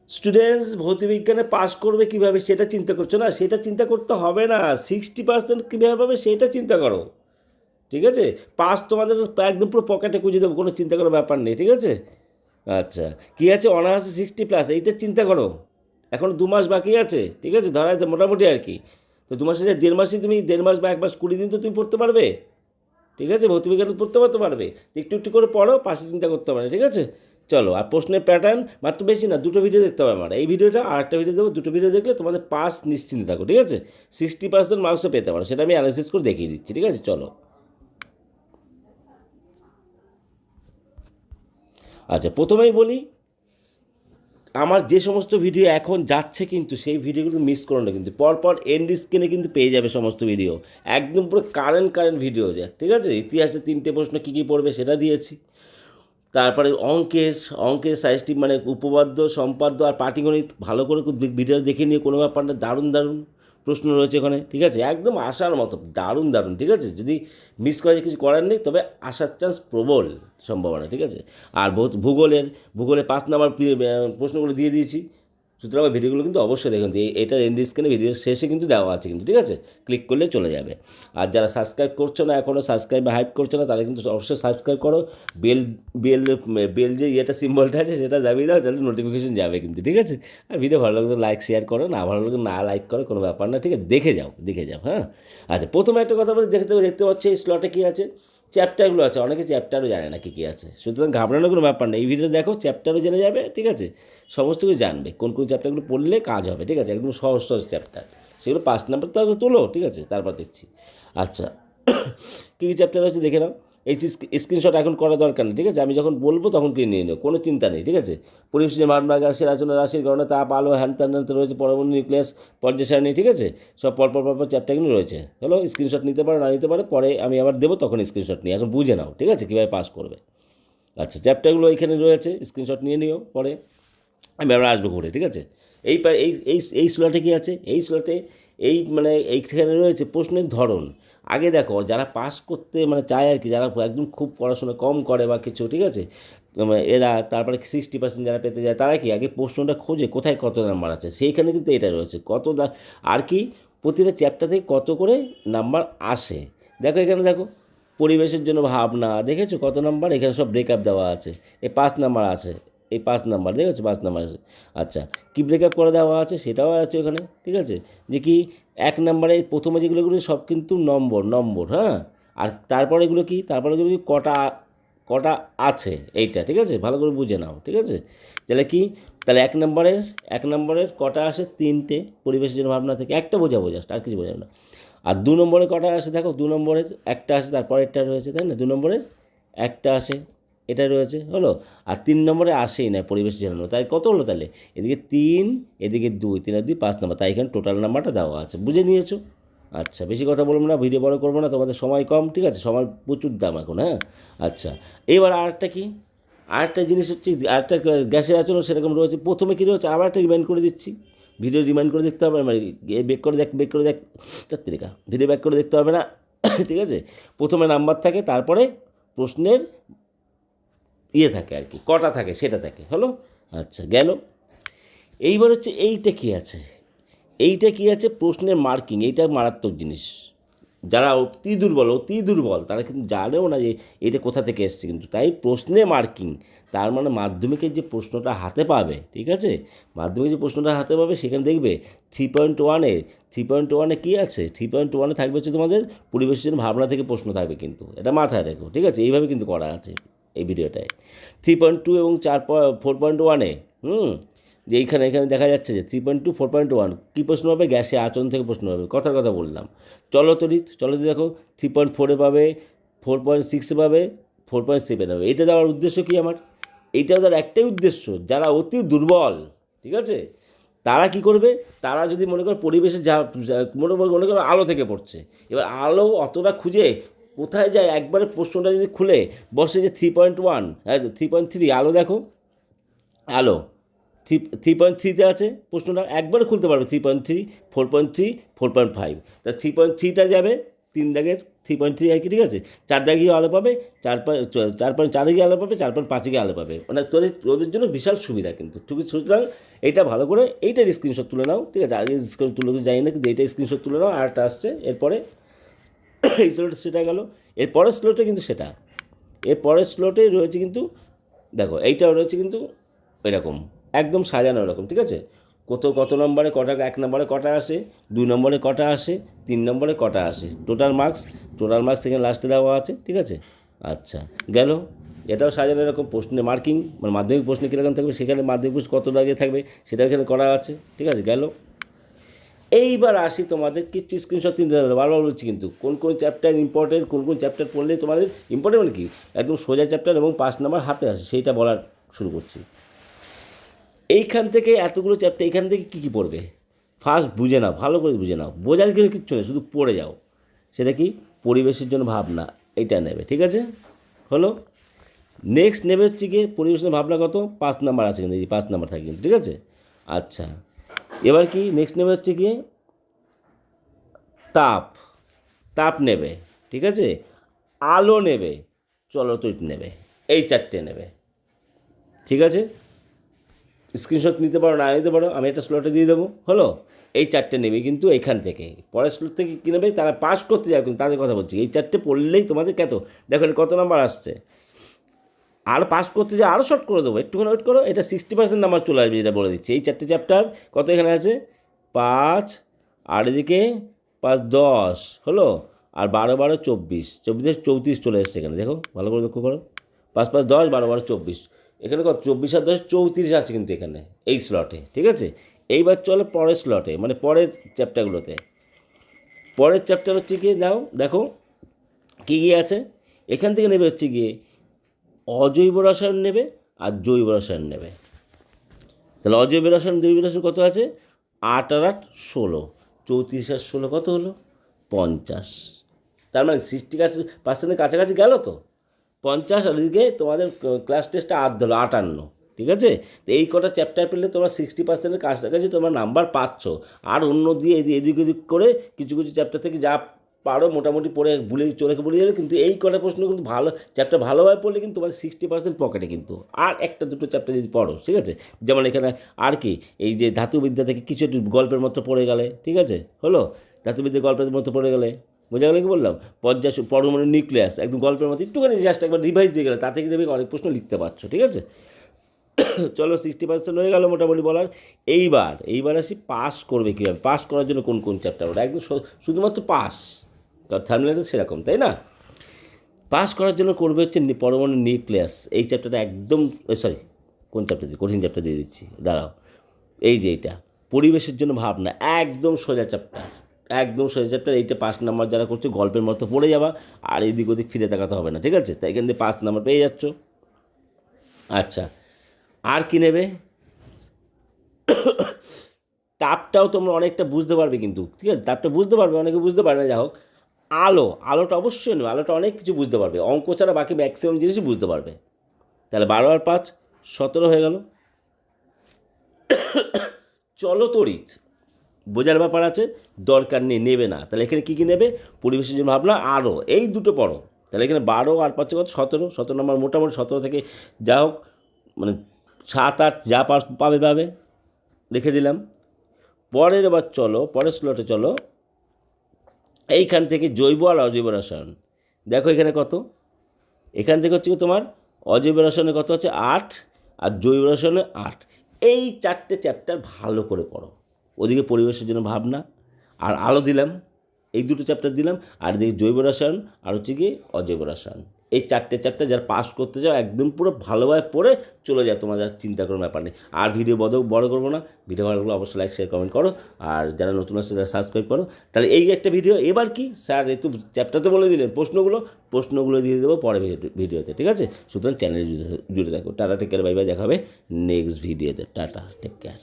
Students ভৌতবিজ্ঞানে pass করবে কীভাবে সেটা চিন্তা করছো না, সেটা চিন্তা করতে হবে না। 60% কীভাবে পাবে সেটা চিন্তা করো, ঠিক আছে? পাস তোমাদের একদম পুরো পকেটে খুঁজে দেবো, কোনো চিন্তা করার ব্যাপার নেই, ঠিক আছে? আচ্ছা, কী আছে, অনার্সে 60+, এইটা চিন্তা করো। এখন 2 মাস বাকি আছে, ঠিক আছে, ধরা মোটামুটি আর কি। তো 2 মাসে 1.5 মাসে তুমি 1.5 মাস বা 1 মাস 20 দিন তো তুমি পড়তে পারবে, ঠিক আছে? ভৌতবিজ্ঞান পড়তে পারবে, একটু একটু করে পড়ো, পাশে চিন্তা করতে হবে না, ঠিক আছে? চলো, আর প্রশ্নের প্যাটার্ন মাত্র বেশি না, 2টো ভিডিও দেখতে হবে আমার। এই ভিডিওটা আর একটা ভিডিও দেবো, 2টো ভিডিও দেখলে তোমাদের পাস নিশ্চিন্তে থাকো, ঠিক আছে? 60% মার্কসও পেতে পারো, সেটা আমি অ্যানালিসিস করে দেখিয়ে দিচ্ছি, ঠিক আছে? চলো। আচ্ছা, প্রথমেই বলি, আমার যে সমস্ত ভিডিও এখন যাচ্ছে কিন্তু সেই ভিডিওগুলো মিস করো না, কিন্তু পরপর এন্ড স্ক্রিনে কিন্তু পেয়ে যাবে সমস্ত ভিডিও, একদম পুরো কারেন্ট ভিডিও যায়, ঠিক আছে? ইতিহাসে 3টে প্রশ্ন কী কী পড়বে সেটা দিয়েছি। তারপরে অঙ্কের সাইজটি মানে উপপাদ্য, সম্পাদ্য আর পাটিগণিত ভালো করে ভিডিও দেখে নিয়ে, কোনো ব্যাপার না, দারুণ প্রশ্ন রয়েছে ওখানে, ঠিক আছে? একদম আসার মতো দারুণ, ঠিক আছে? যদি মিস করে কিছু করার নেই, তবে আসার চান্স প্রবল সম্ভাবনা, ঠিক আছে? আর ভূগোলে 5 নাম্বার প্রশ্নগুলো দিয়ে দিয়েছি, সুতরাং ভিডিওগুলো কিন্তু অবশ্যই দেখুন। এটার এন্ড স্ক্রিনে ভিডিওর শেষে কিন্তু দেওয়া আছে কিন্তু, ঠিক আছে? ক্লিক করলে চলে যাবে। আর যারা সাবস্ক্রাইব করছো না এখনও, সাবস্ক্রাইব বা হাইপ করছো না, তারা কিন্তু অবশ্যই সাবস্ক্রাইব করো। বেল বেল বেল যে সিম্বলটা আছে সেটা দাবিয়ে দাও, তাহলে নোটিফিকেশন যাবে কিন্তু, ঠিক আছে? আর ভিডিও ভালো লাগলে লাইক শেয়ার করো, না ভালো লাগলে না লাইক করো, কোনো ব্যাপার না, ঠিক আছে? দেখে যাও, হ্যাঁ। আচ্ছা, প্রথমে একটা কথা বলি, দেখতে পাচ্ছি এই স্লটে কী আছে, চ্যাপ্টারগুলো আছে। অনেকে চ্যাপ্টারও জানে না কী আছে, সুতরাং ঘাবড়ানোর কোনো ব্যাপার নেই। এই ভিডিও দেখো, চ্যাপ্টারও জেনে যাবে, ঠিক আছে? সমস্ত কিছু জানবে, কোন চ্যাপ্টারগুলো পড়লে কাজ হবে, ঠিক আছে? একদম সহজ চ্যাপ্টার, সেগুলো 5 নাম্বার তো তোলো, ঠিক আছে? তারপর দেখছি। আচ্ছা, কী কী চ্যাপ্টার হচ্ছে দেখে নাও। এই স্ক্রিনশট এখন করা দরকার নেই, ঠিক আছে? আমি যখন বলবো তখন কিনে নিয়ে নেবো, কোনো চিন্তা নেই, ঠিক আছে? পরিবেশের মানবা গাছের রাচনা, রাশির গণনা, তাপ, আলো, হ্যান রয়েছে, পরমাণু নিউক্লিয়াস, পর্যায় সারণী, ঠিক আছে? সব পরপর চ্যাপ্টারগুলো রয়েছে। হলো, স্ক্রিনশট নিতে পারো, না নিতে পারো, পরে আমি আবার দেবো, তখন স্ক্রিনশট নিয়ে এখন বুঝে নাও, ঠিক আছে, কীভাবে পাস করবে। আচ্ছা, চ্যাপ্টারগুলো এখানে রয়েছে, স্ক্রিনশট নিয়ে নিও, পরে আমি আবার আসবো ঘুরে, ঠিক আছে? এই স্লটে কী আছে, এই স্লটে এইখানে রয়েছে প্রশ্নের ধরন। আগে দেখো, যারা পাস করতে চায় আর কি, যারা একদম খুব পড়াশোনা কম করে বা কিছু, ঠিক আছে, এরা তারপরে 60% যারা পেতে যায়, তারা কি আগে প্রশ্নটা খোঁজে কোথায় কত নাম্বার আছে, সেইখানে কিন্তু এটা রয়েছে কত আর কি প্রতিটা চ্যাপ্টার থেকে কত করে নাম্বার আসে। দেখো এখানে, দেখো পরিবেশের জন্য ভাবনা, দেখেছো কত নাম্বার, এখানে সব ব্রেকআপ দেওয়া আছে। 5 নাম্বার আছে, 5 নাম্বার দেখেছো, 5 নাম্বার আছে। আচ্ছা, কী ব্রেকআপ করে দেওয়া আছে সেটাও আছে ওখানে, ঠিক আছে? যে কি 1 নাম্বারে প্রথমে যেগুলো সব কিন্তু নম্বর, হ্যাঁ। আর তারপরে এগুলো কি, কটা আছে এইটা, ঠিক আছে? ভালো করে বুঝে নাও, ঠিক আছে? তাহলে 1 নম্বরের কটা আসে, 3টে পরিবেশের জন্য ভাবনা থেকে, একটা বোঝাবো জাস্ট, আর কিছু বোঝাবো না। আর 2 নম্বরে কটা আসে, দেখো 2 নম্বরের একটা আসে, তারপরেরটা রয়েছে, তাই না? 2 নম্বরের একটা আসে, এটা রয়েছে, হলো। আর 3 নম্বরে আসেই না পরিবেশের জন্য, তাই কত হলো তাহলে? এদিকে 3, এদিকে 2, 3 আর 2 5 নাম্বার, তাই এখানে টোটাল নাম্বারটা দেওয়া আছে, বুঝে নিয়েছো? আচ্ছা, বেশি কথা বলবো না, ভিডিও বড় করবো না, তোমাদের সময় কম, ঠিক আছে? সময় প্রচুর দাম এখন, হ্যাঁ। আচ্ছা, এবার আরেকটা জিনিস হচ্ছে, আরেকটা গ্যাসের আচরণ সেরকম রয়েছে। প্রথমে কী রয়েছে, আবার একটা রিমাইন্ড করে দিচ্ছি, ভিডিও রিমাইন্ড করে দেখতে হবে, বেক করে দেখ তাত্রিকা, ভিডিও ব্যাক করে দেখতে হবে না, ঠিক আছে? প্রথমে নাম্বার থাকে, তারপরে প্রশ্নের থাকে আর কি, কটা থাকে সেটা থাকে, হলো। আচ্ছা, গেল। এইবার হচ্ছে এইটা কী আছে, প্রশ্নের মার্কিং। এইটা মারাত্মক জিনিস। যারা অতি দুর্বল তারা কিন্তু জানেও না যে এটা কোথা থেকে এসছে, কিন্তু তাই প্রশ্নে মার্কিং, তার মানে মাধ্যমিকের যে প্রশ্নটা হাতে পাবে, ঠিক আছে? মাধ্যমিক যে প্রশ্নটা হাতে পাবে, সেখানে দেখবে 3.1-এ কী আছে, 3.1-এ থাকবে হচ্ছে তোমাদের পরিবেশের জন্য ভাবনা থেকে প্রশ্ন থাকবে, কিন্তু এটা মাথায় রেখো, ঠিক আছে? এইভাবে কিন্তু করা আছে এই ভিডিওটায়। 3.2 এবং 4.1-এ যে এখানে দেখা যাচ্ছে যে 3.2, 4.1 কী প্রশ্ন হবে, গ্যাসের আচরণ থেকে প্রশ্ন হবে, কথার কথা বললাম। চলতরিৎ দেখো 3.4-এ পাবে, 4.6-এ পাবে, 4.7 হবে। এটা দেওয়ার উদ্দেশ্য কী আমার? এইটাও তার একটাই উদ্দেশ্য, যারা অতি দুর্বল, ঠিক আছে, তারা কি করবে, তারা যদি মনে করো পরিবেশে মনে করো আলো থেকে পড়ছে, এবার আলো অতটা খুঁজে কোথায় যায়, একবারে প্রশ্নটা যদি খুলে বসে যে 3.1, 3.3 আলো, দেখো আলো 3.3-তে আছে প্রশ্নটা, একবারে খুলতে পারবে 3.3, 4.3, 4.5, তা 3.3টা যাবে, 3 দাগের 3.3 আর কি, ঠিক আছে। 4 দাগেও আলো পাবে, 4.4 গিয়ে আলো পাবে, 4.5 গিয়ে আলো পাবে, মানে তোদের জন্য বিশাল সুবিধা কিন্তু, ঠিক আছে। সুতরাং এইটা ভালো করে এইটার স্ক্রিনশট তুলে নাও, ঠিক আছে। আগে স্ক্রিন তুলে যাই না, কিন্তু এইটা স্ক্রিনশট তুলে নাও। আরটা আসছে এরপরে, এই স্লোটে সেটা গেল। এরপরের স্লোটে কিন্তু সেটা, এরপরের স্লোটে রয়েছে কিন্তু দেখো এইটাও রয়েছে কিন্তু এরকম একদম সাজানো এরকম, ঠিক আছে। কত নম্বরে কটা, 1 নম্বরে কটা আসে, 2 নম্বরে কটা আসে, 3 নম্বরে কটা আসে, টোটাল মার্কস এখানে লাস্টে দেওয়া আছে, ঠিক আছে। আচ্ছা গেল। এটাও সাজানো এরকম, প্রশ্নে মার্কিং মানে মাধ্যমিক প্রশ্নে কীরকম থাকবে, সেখানে মাধ্যমিক প্রশ্ন কত দাগে থাকবে সেটা এখানে করা আছে, ঠিক আছে। গেল। এইবার আসি তোমাদের কিছু স্ক্রিনশট নিতে হবে, বারবার বলছি কিন্তু কোন চ্যাপ্টার ইম্পর্টেন্ট, কোন চ্যাপ্টার পড়লে তোমাদের ইম্পর্টেন্ট মানে কি একদম সোজা চ্যাপ্টার এবং 5 নাম্বার হাতে আসে সেইটা বলার শুরু করছি। এইখান থেকে এতগুলো চ্যাপ্টার, এইখান থেকে কী পড়বে ফার্স্ট বুঝে নাও, ভালো করে বুঝে নাও, বোঝার কিন্তু কিচ্ছু নেই, শুধু পড়ে যাও। সেটা কি পরিবেশের জন্য ভাবনা, এইটা নেবে, ঠিক আছে। হলো। নেক্সট নেবে হচ্ছে গিয়ে পরিবেশের ভাবনা, কত 5 নাম্বার আছে কিন্তু, এই 5 নাম্বার থাকে কিন্তু, ঠিক আছে। আচ্ছা এবার কি নেক্সট নেবে হচ্ছে গিয়ে তাপ নেবে, ঠিক আছে। আলো নেবে, চলতরিৎ নেবে, এই 4টে নেবে, ঠিক আছে। স্ক্রিনশট নিতে পারো, না নিতে পারো, আমি একটা স্লটে দিয়ে দেবো। হলো। এই 4টে নেবে কিন্তু এইখান থেকে, পরের স্লট থেকে কী নেবে, তারা পাস করতে যাবে কিন্তু, তাদের কথা বলছি। এই 4টে পড়লেই তোমাদের দেখেন কত নাম্বার আসছে, আর পাস করতে যায় আরও শর্ট করে দেবো, একটুখানি ওয়েট করো। এটা 60% নাম্বার চলে আসবে, যেটা বলে দিচ্ছি। এই 4টে চ্যাপ্টার কত এখানে আছে, 5 আর এদিকে 5 10 হলো, আর 12 12 24, 34 চলে এসছে এখানে, দেখো ভালো করে লক্ষ্য করো। 5 5 10 12 12 24, এখানে কত 24 আর 10 34 আছে কিন্তু এখানে এই স্লটে, ঠিক আছে। এইবার চলো পরের স্লটে, মানে পরের চ্যাপ্টারগুলোতে। পরের চ্যাপ্টার হচ্ছে গিয়ে দেখো কী কী আছে। এখান থেকে নেবে হচ্ছে গিয়ে অজৈব রসায়ন নেবে আর জৈব রসায়ন নেবে। তাহলে অজৈব রসায়ন জৈব রসায়ন কত আছে, 8 আর 8 16, 34 আর 16 কত হলো 50। তার মানে 60% কাছাকাছি গেল তো। 50 আর এদিকে তোমাদের ক্লাস টেস্টটা 8 ধরো 58, ঠিক আছে। তো এই কটা চ্যাপ্টার পেলে তোমরা 60%-এর কাছাকাছি তোমরা নাম্বার পাচ্ছ। আর অন্য দিয়ে এদিক ওদিক করে কিছু চ্যাপ্টার থেকে যা পারো মোটামুটি পড়ে বলে গেলে কিন্তু এই কটা প্রশ্ন কিন্তু ভালো চ্যাপ্টার ভালোভাবে পড়লে কিন্তু তোমাদের 60% পকেটে কিন্তু। আর একটা দুটো চ্যাপ্টার যদি পড়ো, ঠিক আছে। যেমন এখানে আর কি এই যে ধাতুবিদ্যা থেকে কিছু একটু গল্পের মতো পড়ে গেলে, ঠিক আছে। হলো। ধাতুবিদ্যা গল্পের মতো পড়ে গেলে, বোঝা গেলে কি বললাম, পরমাণু নিউক্লিয়াস একদম গল্পের মতো একটুখানি জাস্ট একবার রিভাইজ দিয়ে গেলে, তা থেকে দেখবে অনেক প্রশ্ন লিখতে পারছো, ঠিক আছে। চলো 60% হয়ে গেল মোটামুটি বলার। এইবার আসি পাস করবে কীভাবে, পাস করার জন্য কোন চ্যাপ্টার, ওটা একদম শুধুমাত্র পাস, থার্মিনাল সেরকম, তাই না। পাস করার জন্য করবে হচ্ছে পরমাণু নিউক্লিয়াস, এই চ্যাপ্টারটা একদম, সরি কোন চ্যাপ্টার দিয়ে, কঠিন চ্যাপ্টার দিয়ে দিচ্ছি, দাঁড়াও। এই যে এইটা পরিবেশের জন্য ভাবনা, একদম সোজা চ্যাপ্টার, এইটা 5 নাম্বার যারা করছে গল্পের মতো পড়ে যাবা, আর এদিক ওদিক ফিরে তাকাতে হবে না, ঠিক আছে। তাই এখান থেকে 5 নাম্বার পেয়ে যাচ্ছ। আচ্ছা আর কি নেবে, তাপটাও তোমরা অনেকটা বুঝতে পারবে কিন্তু, ঠিক আছে। তাপটা বুঝতে পারবে, অনেকে বুঝতে পারে না, যা হোক। আলোটা অবশ্যই নেবে, আলোটা অনেক কিছু বুঝতে পারবে, অঙ্ক ছাড়া বাকি ম্যাক্সিমাম জিনিসই বুঝতে পারবে। তাহলে 12 আর 5 17 হয়ে গেল। চলতরিৎ বোঝার ব্যাপার আছে, দরকার নেবে না। তাহলে এখানে কী নেবে, পরিবেশের জন্য ভাবনা, আরও এই দুটো পড়ো। তাহলে এখানে 12 আর 5 কত 17 নম্বর, মোটামুটি 17 থেকে যা হোক মানে 7 8 যা পাবে রেখে দিলাম। এবার চলো পরের স্লটে চলো। এইখান থেকে জৈব আর অজৈব রসায়ন, দেখো এখানে কত, এখান থেকে হচ্ছে তোমার অজৈব রসায়নে কত আছে 8 আর জৈব রসায়নে 8। এই 4টে চ্যাপ্টার ভালো করে পড়ো। ওদিকে পরিবেশের জন্য ভাবনা আর আলো দিলাম, এই দুটো চ্যাপ্টার দিলাম, আর এদিকে জৈব রসায়ন আর হচ্ছে কি অজৈব রসায়ন। এই 4টে চ্যাপ্টার যারা পাস করতে যাও একদম পুরো ভালোভাবে পড়ে চলে যায়, তোমাদের আর চিন্তা করার ব্যাপার নেই। আর ভিডিও বড় করবো না, ভিডিও ভালো লাগলে অবশ্যই লাইক শেয়ার কমেন্ট করো, আর যারা নতুন আসছে তারা সাবস্ক্রাইব করো। তাহলে এই একটা ভিডিও। এবার কি স্যার একটু চ্যাপ্টারতে বলে দিলেন, প্রশ্নগুলো দিয়ে দেবো পরে ভিডিওতে, ঠিক আছে। সুতরাং চ্যানেলে জুড়ে থাকো। Tata, take care, bye bye, দেখা হবে নেক্সট ভিডিওতে। Tata, take care.